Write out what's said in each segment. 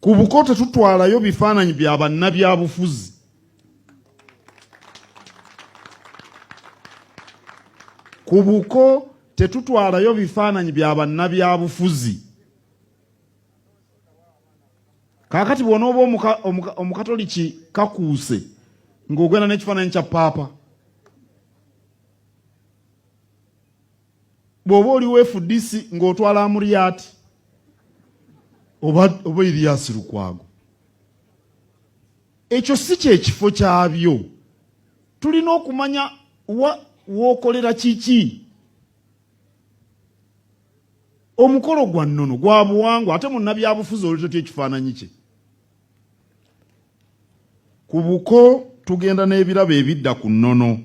Ku Buko tetutwalayo bifaananyi bya bannabyabufuzi. Ku Buko tetutwalayo bifaananyi bya bannabyabufuzi. Kakati bw'onooba omukatoliki kakuuse ng'ogenda n'ekifaananyi kya paapa. Bw'oba oli FDC ng'otwala Amuriati oba Erias Lukwago. Ekyo si kyekifo kyabyo. Tulina okumanya w'okolera kiki. Omukolo gwa nnono gwa buwangwa ate munnabyabufuzi oli totya ekifaananyi kye. Ku Buko tugenda n'ebirabo ebidda ku nnono.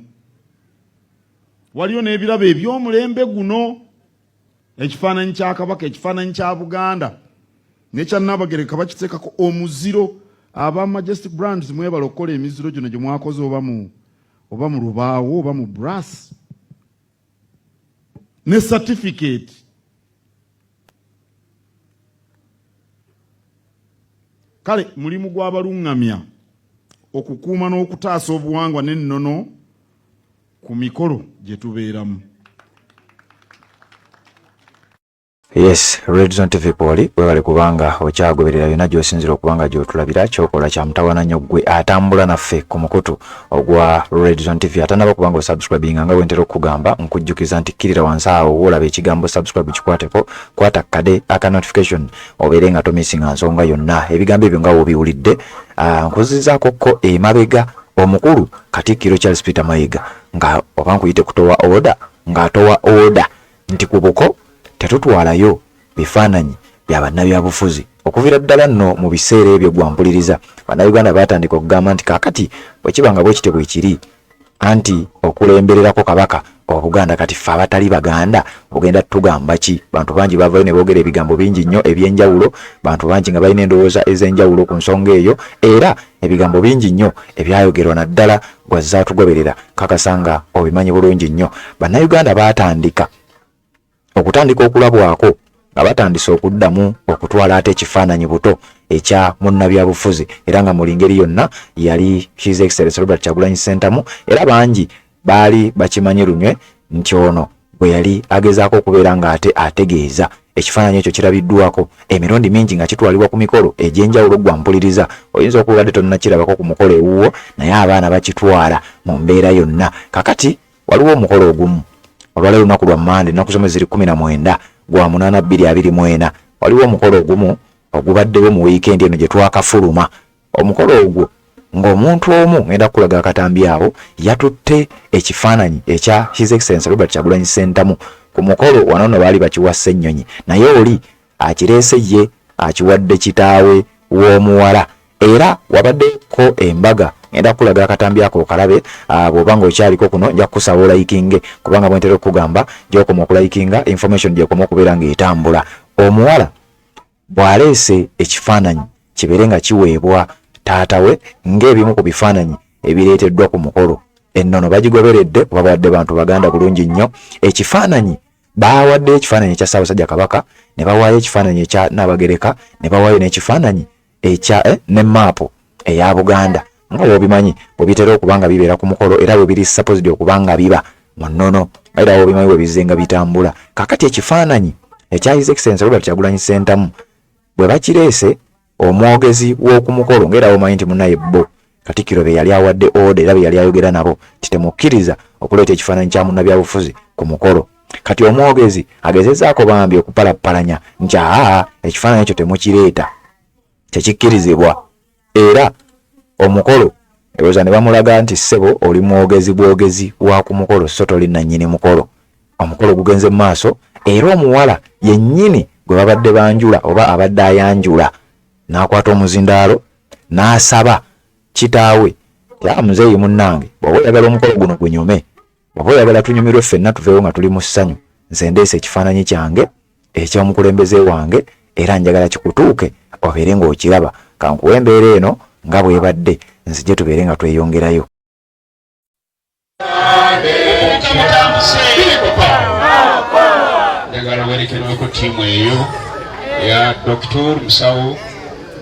Waliyo n'ebirabo eby'omulembe guno. Ekifaananyi kya Kabaka, ekifaananyi kya Buganda n'ekya Nnabagereka bakiteekako omuziro. Aba Majestic Brands mwebala okukola emiziro gino gye mwakoze oba mu lubaawo oba mu brass ne certificate. Kale mulimu gw'abalungamya okukuuma n'okutaasa obuwangwa n'ennono ku mikolo gye tubeeramu. Yes, Red Zone TV poli webale kubanga okyagoberera byonna gy'osinzira okubanga gy'otulabira kyokola kya mutawana nnyo gwe atambula naffe ku mukutu ogwa Red Zone TV. Atanaba kubanga osubscribinga nga bwentera okugamba nkujjukiza nti kirira wansi awo olaba ekigambo subscribe kikwateko, kwata kade aka notification obeere nga tomisinga nsonga yonna. Ebigambo ebyo nga wobiwulidde nkuzizaako ko emabega omukulu Katikkiro Charles Peter Mayiga nga oba nkuyite kutowa order ng'atowa order nti ku Buko tetutwalayo bifaananyi bya bannabyabufuzi. Okuviira ddala nno mu biseera ebyo gwampuliriza bannayuganda baatandika okugamba nti kaakati bwe kibanga bwe kite bwe kiri anti okulembererako Kabaka Obuganda kati ffe abatali Baganda ogenda tugamba ki? Bantu bangi bavayo ne boogera ebigambo bingi nnyo eby'enjawulo, bantu bangi nga balina endowooza ez'enjawulo ku nsonga eyo, era ebigambo bingi nnyo ebyayogerwa naddala gwazzaatugoberera kakasanga obimanyi bulungi nnyo. Bannayuganda baatandika okulabwako nga batandise okuddamu okutwala ate ekifaananyi buto ekya munnabyabufuzi, era nga mu ngeri yonna yali His Excellency Robert Kyagulanyi Ssentamu, era bangi baali bakimanyi lunywe nti ono bwe yali agezaako okubeera nga ate ategeeza ekifaananyi ekyo kirabiddwako emirundi mingi nga kitwalibwa ku mikolo egy'enjawulo. Gwampuliriza oyinza okugadde tonnakirabako ku mukolo ewuwo, naye abaana bakitwala mu mbeera yonna. Kakati waliwo omukolo ogumu olwaleero lunaku lwa Mande ennaku zomwe ziri 19 gwa 8/2024 waliwo omukolo ogumu ogubaddewo mu wiikendi eno gye twakafuluma. Omukolo ogwo ng'omuntu omu ngenda kulaga akatambi awo yatutte ekifaananyi ekya His Excellency Robert Kyagulanyi Ssentamu ku mukolo wano nno baali bakiwa Ssennyonyi, naye oli akireese ye akiwadde kitaawe w'omuwala, era wabaddeko embaga. Ngenda kulaga akatambi ako okalabe bw'oba ng'okyaliko kuno nja kukusaba olayikinge, kubanga bwentera okugamba gy'okoma okulayikinga information gy'ekoma okubeera ng'etambula. Omuwala bw'aleese ekifaananyi kibeere nga kiweebwa taata we ng'ebimu ku bifaananyi ebireeteddwa ku mukolo ennono bagigoberedde kuba bawadde bantu Baganda bulungi nnyo. Ekifaananyi baawadde ekifaananyi ekya Ssaabasajja Kabaka, ne bawaayo ekifaananyi ekya Nnabagereka, ne bawaayo n'ekifaananyi ekya ne maapu eya Buganda. Nga bw'obimanyi bwe bitera okubanga bibeera ku mukolo era bwe biri supposed okubanga biba mu nnono, era bw'obimanyi bwe bizze nga bitambula. Kakati ekifaananyi ekya His Excellency Robert Kyagulanyi Ssentamu bwe bakireese omwogezi w'oku mukolo, ng'era omanyi nti munnaye bo Katikkiro be yali awadde order era be yali ayogera nabo nti temukkiriza okuleeta ekifaananyi kya munnabyabufuzi ku mukolo. Kati omwogezi agezezzaako bambi okupalappalanya nti ekifaananyi ekyo temukireeta, tekikkirizibwa. Era omukolo eroza ne bamulaga nti ssebo oli mwogezi bwogezi wa ku mukolo so toli nannyini mukolo. Omukolo gugenze mu maaso era omuwala yennyini gwe babadde banjula oba abadde ayanjula n'akwata omuzindaalo n'asaba kitaawe muzeeyi munnange, bw'oba oyagala omukolo guno gunyume, bw'oba oyagala tunyumirwe ffenna tuveewo nga tuli mu ssanyu, nze ndeese ekifaananyi kyange eky'omukulembeze wange era njagala kikutuuke obeere ng'okiraba. Kankuwa embeera eno nga bwebadde nzije tubeere nga tweyongerayo. Njagala werekerweko ttiimu eyo ya Dr. Musawo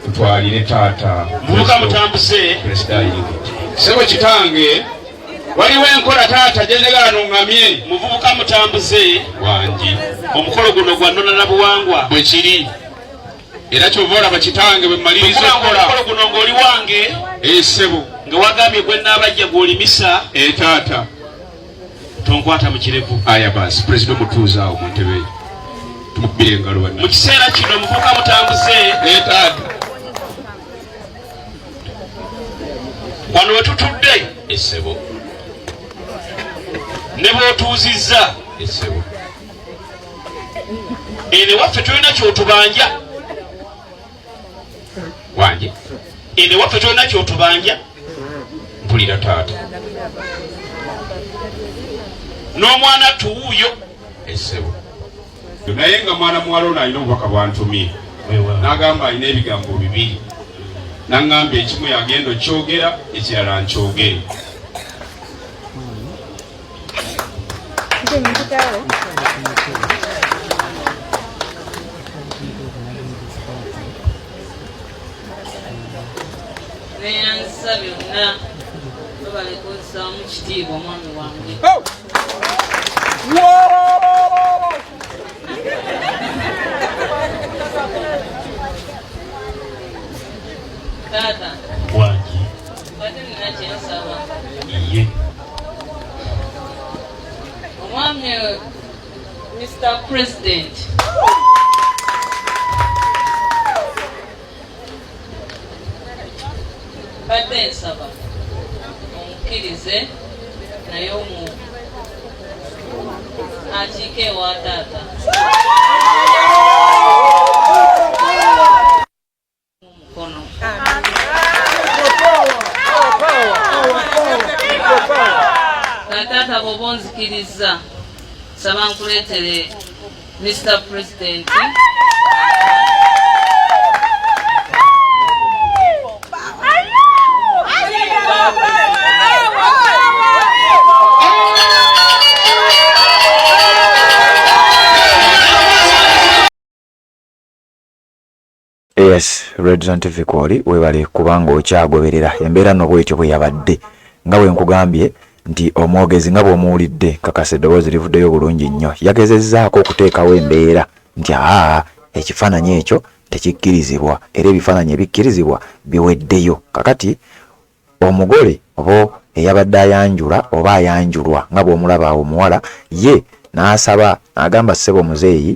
tutwalire taata muvubuka mutambuze sebo kitange waliwo enkola taata gyenjagala nuŋŋamye muvubuka mutambuze wangi omukolo guno gwa nnona buwangwa bwe kiri era kyova olaba kitange bwe mmaliriza omukolo guno ng'oli wange sebo nga wagambye gwe nnaabajja gw'olimisa taata tonkwata mu kirevu aya basi pulezidenti mutuuzaawo mu ntebe tumukubire engalo banna mu kiseera kino muvubuka mutambuze taata wano we tutudde essebo ne bw'otuuzizza essebo ene waffe tulina kyotubanja wange ene waffe tulina kyotubanja mpulira taata n'omwana tuwuuyo essebo naye nga mwana muwala ono alina obubaka bwantumye n'agamba alina ebigambo bibiri naŋŋamba ekimu yagenda okyogera ekirala nkyogere neyansa byonna babalekosaamu kitiibwa omwami wange taata wangi badde nina kyensaba iye omwami Mr. President badde nsaba omukkirize naye akiike ewa taata mukono taata bw'oba onzikiriza saba nkuleetere Mr. President Yes, Red Zone TV kwoli webale kubanga okyagoberera embeera no bwetyo bwe yabadde nga bwe nkugambye nti omwogezi nga bw'omuwulidde kakasa eddoboozi livuddeyo bulungi nnyo yagezezzaako okuteekawo embeera nti ekifaananyi ekyo tekikkirizibwa era ebifaananyi ebikkirizibwa biweddeyo kakati omugole oba eyabadde ayanjula oba ayanjulwa nga bw'omulaba omuwala ye n'asaba n'agamba ssebo muzeeyi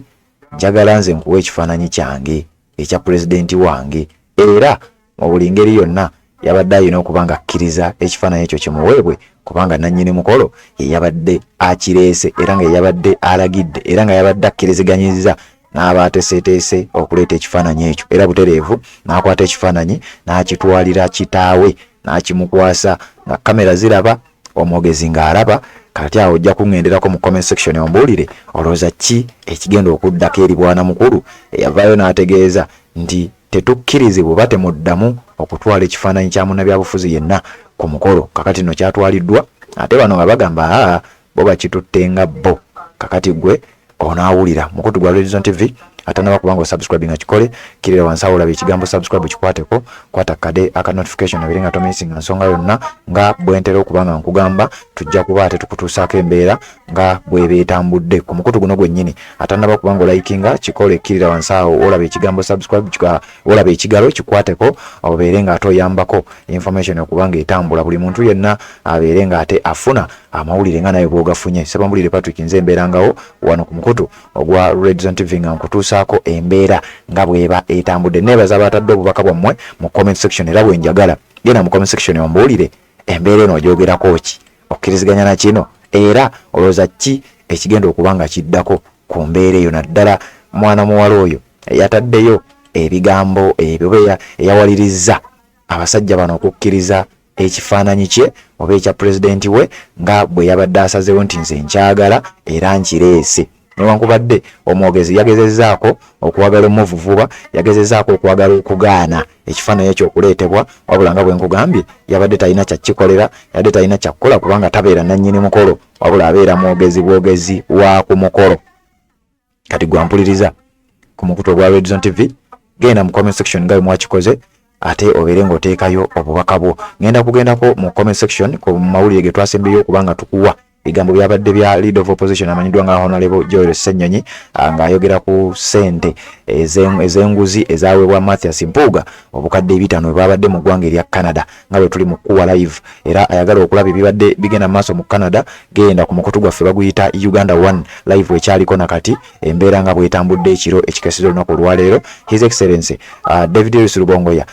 njagala nze nkuwa ekifaananyi kyange ekya pulezidenti wange era mu buli ngeri yonna yabadde ayina okuba nga akkiriza ekifaananyi ekyo kimuweebwe kubanga nannyini mukolo ye yabadde akireese era nga yabadde alagidde era nga yabadde akkiriziganyizza n'aba ateeseteese okuleeta ekifaananyi ekyo era butereevu n'akwata ekifaananyi n'akitwalira kitaawe n'akimukwasa nga kamera ziraba omwogezi ng'alaba kati awo ojja kuŋŋenderako mu comment section ombuulire olowooza ki ekigenda okuddako eri bwana mukulu eyavaayo n'ategeeza nti tetukkirizibwa oba temuddamu okutwala ekifaananyi kya munnabyabufuzi yenna ku mukolo kakati nno kyatwaliddwa ate bano nga bagamba bo bakitutte nga bo kakati gwe onaawulira mukutu gwa Red Zone TV atanaba kubanga subscribe nga kikole kirira wansi awo olaba ekigambo subscribe kikwateko kwata kade aka notification ebirenga tomisinga nsonga yonna nga bwentera okubanga nkugamba tujja kuba ate tukutuusaako embeera nga bweba etambudde ku mukutu guno gwennyini atanaba kubanga olikinga kikole kirira wansi awo olaba ekigambo subscribe olaba ekigalo kikwateko obeere nga ate oyambako information okubanga etambula buli muntu yenna abeere nga ate afuna amawulire nga naye bw'ogafunye Ssebambuulire Patrick nze mbeerangawo wano ku mukutu ogwa Red Zone TV nga nkutuusaako embeera nga bweba etambudde neebaza abatadde obubaka bwammwe mu comment section era bwe njagala genda mu comment section ombuulire embeera eno ogyogerako ki okkiriziganya na kino era olowooza ki ekigenda okuba nga kiddako ku mbeera eyo naddala mwana muwala oyo eyataddeyo ebigambo ebyo eyawalirizza abasajja bano okukkiriza ekifaananyi kye oba ekya pulezidenti we nga bwe yabadde asazeewo nti nze nkyagala era nkireese newankubadde omwogezi yagezezzaako okuwagala omuvuvuba yagezezzaako okwagala okugaana ekifaananyi ekyo okuleetebwa wabula nga bwe nkugambye yabadde talina kyakikolera yabadde talina kyakkola kubanga tabeera nannyini mukolo wabula abeera bwogezi wa ku mukolo kati gwampuliriza ku mukutu ogwa Red Zone TV genda mu comment section nga mwakikoze ate obeere ng'oteekayo obubaka bwo. Ngenda kugendako mu comment section ku mawulire ge twasembeyo kubanga tukuwa bigambo byabadde bya leader of opposition amanyidwa nga Honorable Joel Ssenyonyi ng'ayogera ku ssente ez'enguzi ezaweebwa Mathias Mpuuga obukadde 5 bwe babadde mu ggwanga erya Canada nga bwe tuli mu kuwa live, era ayagala okulaba ebibadde bigenda maaso mu Canada genda ku mukutu gwaffe baguyita Uganda 1 live wekyaliko nakati embeera nga bwetambudde ekiro ekikeseza olunaku olwaleero. His Excellency David Rubongoya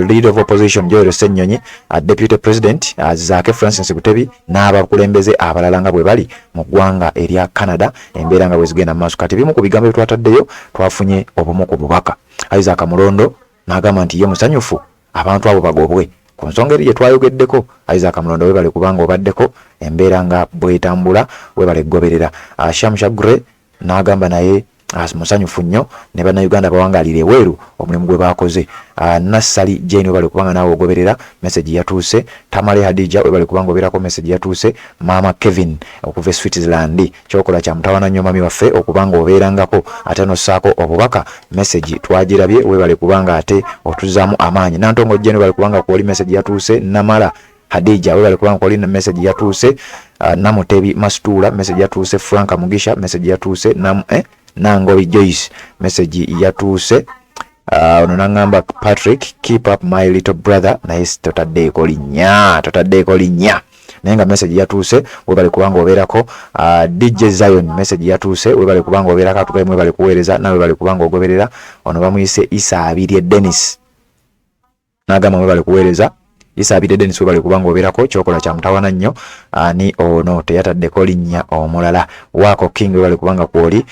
leader of opposition Joel Ssenyonyi deputy president Zaake Francis Butebi n'abakulembeze abalala nga bwe bali mu ggwanga erya Canada embeera nga bwe zigenda maaso. Kati bimu ku bigambo twataddeyo twafunye obumu ku bubaka. Isaac Mulondo n'agamba nti ye musanyufu abantu abo bagobwe ku nsonga eri gye twayogeddeko. Isaac Mulondo webale kubanga obaddeko embeera nga bwetambula webale goberera. Shamsha Gre n'agamba naye musanyufu nnyo ne bannayuganda bawangalira eweeru omulimu gwe bakoze. Nassali Jane webale kubanga naawe ogoberera message yatuuse. Tamale Hadija webale kubanga obeerako message yatuuse. Mama Kevin okuva Switzerland kyokola kya mutawana nnyo mami waffe okubanga obeerangako ate nossaako obubaka message twagirabye webale kubanga ate otuzaamu amaanyi. Nantongo Jane webale kubanga kwoli message yatuuse. Namala Hadija webale kubanga kwoli message yatuuse. Namutebi Mastula message yatuuse. Franka Mugisha message yatuuse. Nangobi Joyce message yatuuse. Ono nangamba Patrick keep up my little brother naye totaddeeko linnya naye nga message yatuuse webale kubanga obeerako. DJ Zion message yatuuse webale kubanga obeerako atugamu webale kuweereza nawe webale kubanga ogoberera. Ono bamuyise Isa Abirye Dennis n'agamba webale kuweereza. Isa Abirye Dennis webale kubanga obeerako kyokola kya mutawana nnyo. Ani ono teyataddeko linnya omulala. Wako King webale kubanga kwoli.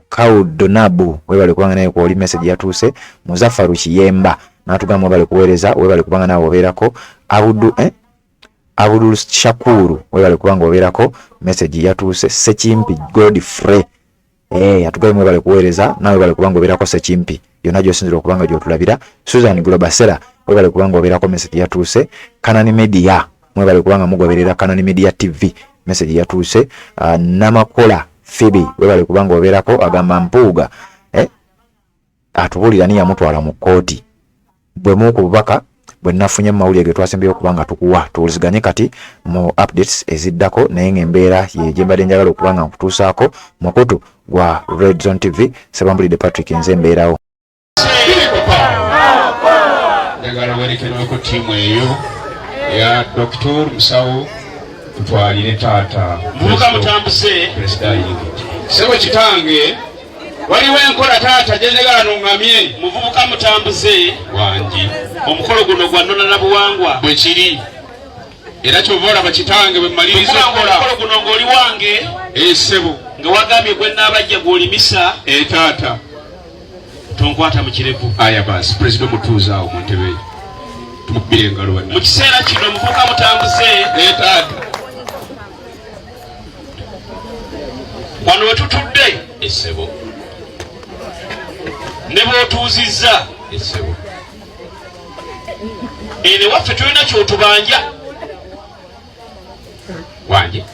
Kaudonabu webale kubanga naye kwoli message yatuuse. Muzafaru Kiyemba n'atugamba webale kuweereza webale kubanga nawe obeerako. Abdul Shakuru webale kubanga obeerako message yatuuse. Sekimpi Godfrey atugamu webale kuweereza nawe webale kubanga obeerako Sekimpi yonna gy'osinzira okubanga gy'otulabira. Susan Globasera webale kubanga obeerako message yatuuse. Kanani Media webale kubanga mugoberera Kanani Media TV message yatuuse. Namakola Phoebe webale kubanga obeerako agamba Mpuuga atubulira niya mutwala mu kooti. Bwe mu ku bubaka bwe nafunye mawulire ge twasembeyo kubanga tukuwa tuwuliziganye kati mu updates eziddako naye ng'embeera ye gye mbadde njagala okubanga nkutuusaako mukutu gwa Red Zone TV. Sebambulidde Patrick nze mbeerawo. Njagala werekerweko ttiimu eyo ya Dr. Musawo tutwalire taata muvuka mutambuze President Sebo kitange waliwo enkola taata gye njagala nuŋŋamye muvubuka mutambuze wangi omukolo guno gwa nnona na buwangwa bwe kiri era kyova olaba kitange bwe mmaliriza omukolo guno ng'oli wange Sebo nga wagambye gwe nnaabajja gw'olimisa taata tonkwata mu kirevu. Aya basi President mutuuzaawo mu ntebe tumukubire engalo banna mu kiseera kino muvubuka mutambuze taata wano we tutudde Sebo ne bw'otuuzizza Sebo ene waffe tulina kyotubanja wange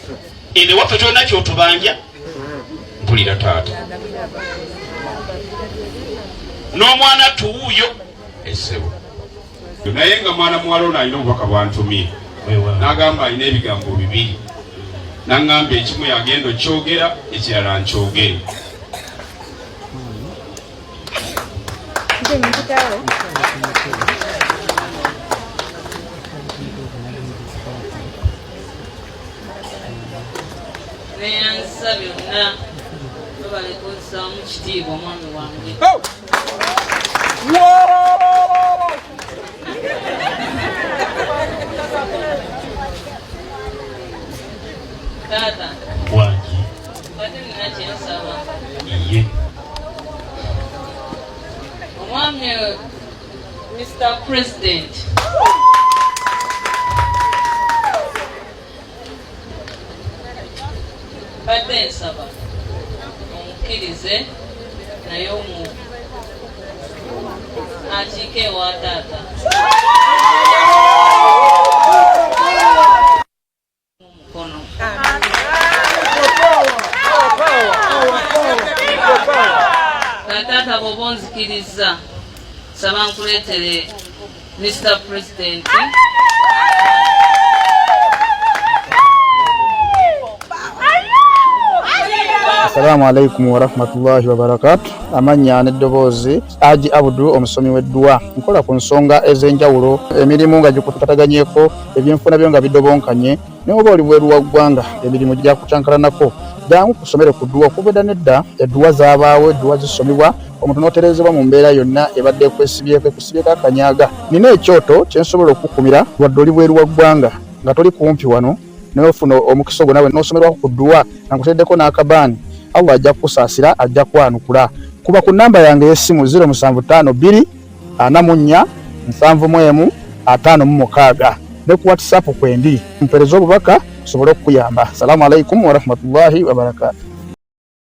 ene waffe tulina kyotubanja mpulira taata n'omwana tuwuuyo Sebo naye nga mwana muwala ono alina obubaka bwantumye n'agamba alina ebigambo bibiri n'aŋŋamba ekimu yagenda okyogera ekirala nkyogere. neyansa byonna babale kuzzaamu kitiibwa omwami wange. Taata wangi badde nina kyensaba. iye Omwami Mr. President badde nsaba omukkirize naye akiike ewa taata mukono taata oba onzikiriza saba nkuleetere Mr. President. Assalamu alaikum wa rahmatullahi wa barakatuh. Amanya n'eddoboozi Haji Abdu omusomi w'eddua. Nkola ku nsonga ez'enjawulo, emirimu nga gikutataganyeko, ebyenfuna byo nga bidobonkanye, ne oba oli bweru wa ggwanga emirimu gya kucankalanako. Jangu kusomere ku ddua okubeda nedda eddua zaabaawo, eddua zisomibwa, omuntu n'oterezebwa mu mbeera yonna ebadde kwesibyeko ekusibyeko akanyaaga. Nina ekyoto kye nsobola okukumira wadde oli bweru wa ggwanga nga toli kumpi wano n'ofuna omukisa ogwo nawe n'osomerwako ku ddua nga nkuteddeko n'akabaani. Allah ajja kusaasira, ajja kwanukula. Kuba ku namba yange y'essimu 0752 44 71 56 ne ku WhatsApp kwendi mpereza obubaka sobole okuyamba. Assalamu alaikum wa rahmatullahi wa barakatuh.